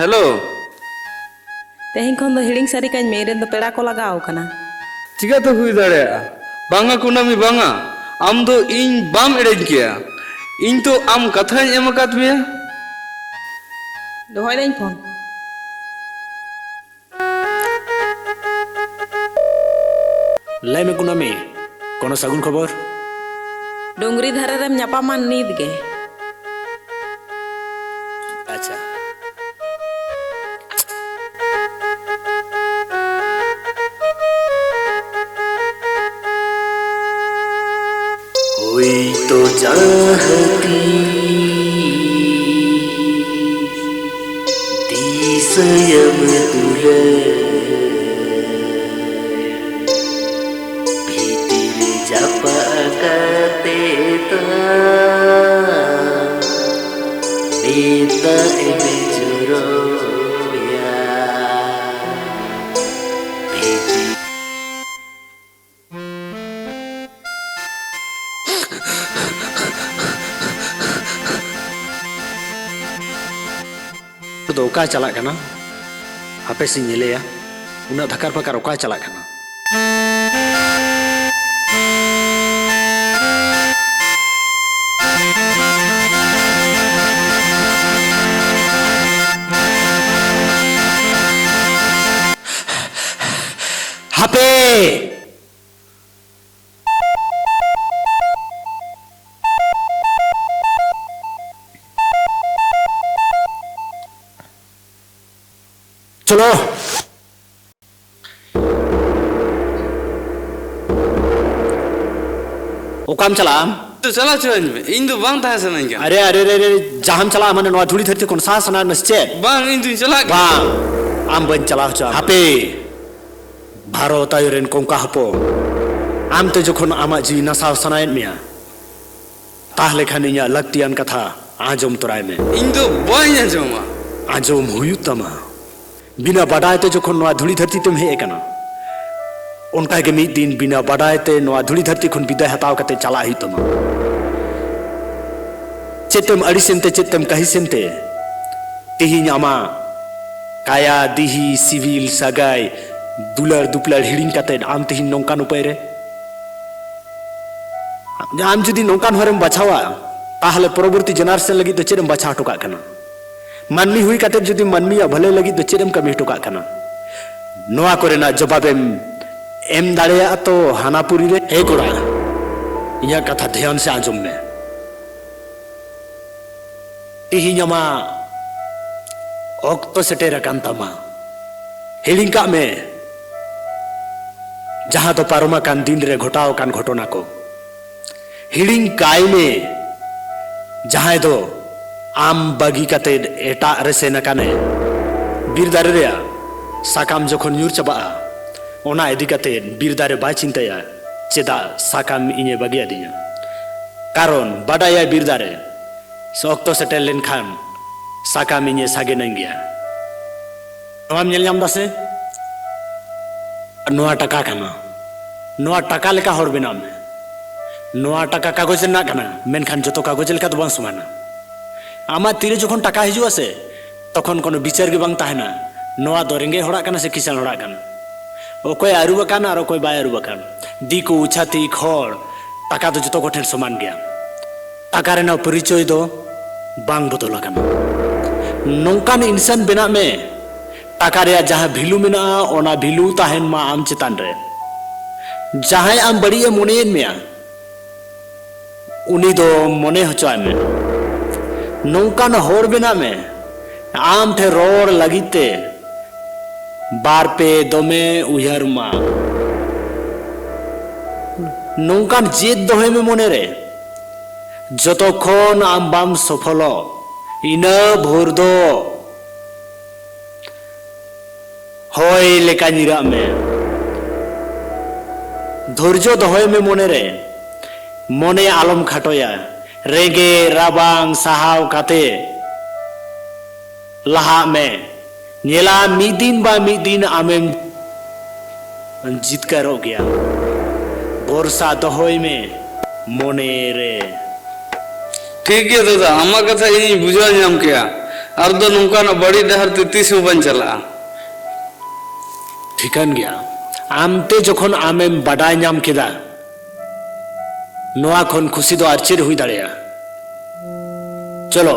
Hello तेहन खन दो हिड़िंग सारी काज मेरे दो पेड़ा को लगाओ कना चिकाते हुई दाड़े बांगा कुनामी बांगा आम दो इन बाम एड़ेज किया इन तो आम कथा एम अकाद मेया दोहय दाइन फोन लय में कुनामी कोनो सगुन खबर डोंगरी धारे रेम ᱧᱟᱯᱟᱢᱟᱱ नीद गे अच्छा हुई तो चाहती दिसयम तुले भीतिर जपकते ता बेता एमे जुरोया भीतिर तो ओका चला कना हापे से नेलेया उना धकार पकार ओका चला कना हापे चलो ओकाम चला तो चला चल में इन दो बांग था सनन क्या अरे अरे अरे अरे जहां चला माने नवा धुली धरती कोन सा सना नसचे बांग इन तू चला बा आम बन चला हो हापे भारत आयरेन कोंका हपो आम तो जखन आमा जी नसा सनायन मिया ताहले खानिया लगतियान कथा आजम तोराय में इन दो बाय ना जोमा आजम हुयुतमा बिना बाडायते जखन नवा धुली धरती तुम हे कना उनका के मिद दिन बिना बाडायते नवा धुली धरती खन विदाय हताव कते चला ही तुम चेतम अड़िसेनते चेतम कहिसेनते तिहिन आमा काया दिही सिविल सगाई दुलर दुपलर हिड़िंग कते आम तिहिन नौकान उपाय रे आम जुदी नौकान हरम बचावा ताहले परवर्ती जनरेशन लगी तो चेरम बचा टोका कना मानमी हुई कते जुदी मानमी भले लगी तो चेरम कमी टोका कना नोआ कोरेना जवाबेम एम दाड़ेया तो हानापुरी रे हे कोड़ा इया कथा ध्यान से आंजम में तिहिन्यामा ऑक्तो सेटेरा कांतामा हिड़िंग का में जहां तो पारोमा कान दिन रे घोटाओ कान घटना को हिड़िंग काय में जहां तो आम बागी कते एटा रेसे नकाने बीर दारे रे साकाम जखन न्यूर चबा ओना इदी कते बीर दारे बाय चिंताया चेदा साकाम इने बागी आदिया कारण बाडाया बीर दारे सोक्तो सेटेल लेन खान साकाम इने सागे नंगिया नोआम नेल नाम दासे नोआ टका काना नोआ टका लेका हर बिना में नोआ टका कागज ना काना मेनखान जतो कागज लेका तो बां समाना आमा तीरे जखन टका हिजुआ से तखन कोनो विचार के बांग ताहेना नोआ दो रेंगे होड़ा काना से किसान होड़ा काना ओकोय आरुबा काना और ओकोय बाय आरुबा काना दिको उछाती खड़ टका तो जतो कोठेन समान गया टका रेना परिचय दो बांग बदल काना नौकान इंसान बेना में टका रे जहां भिलु मेना ओना भिलु ताहेन मा आम चितान रे जहां आम बड़ी मोनेन में उनी दो मोने होचाय में नौकान होर बिना में आम ठे रोड लगीते बार पे दमे उहर मा नौकान जेद दोहे में मोने रे जतक्षण आम बाम सफल इना भोर दो होय लेका निरा में धैर्य दोहे में मोने रे मोने आलम खाटोया रेगे राबांग साहाव काते लहा में नेला मिदिन बा मिदिन आमेम जितकर हो गया बोरसा दोहोय में मोने रे ठीक है दादा आमा कथा इन बुझा नाम क्या ᱟᱨ ᱫᱚ ᱱᱚᱝᱠᱟᱱᱟᱜ ᱵᱟᱹᱲᱤᱡ ᱰᱟᱦᱟᱨ ᱛᱮ ᱛᱤᱥ ᱦᱚᱸ ᱵᱟᱹᱧ ᱪᱟᱞᱟᱜᱼᱟ। ठिकान गया आमते जखन आमेम बाडाय नाम केदा नोआ खन खुशी दो आर चेर हुई दाड़ेया चलो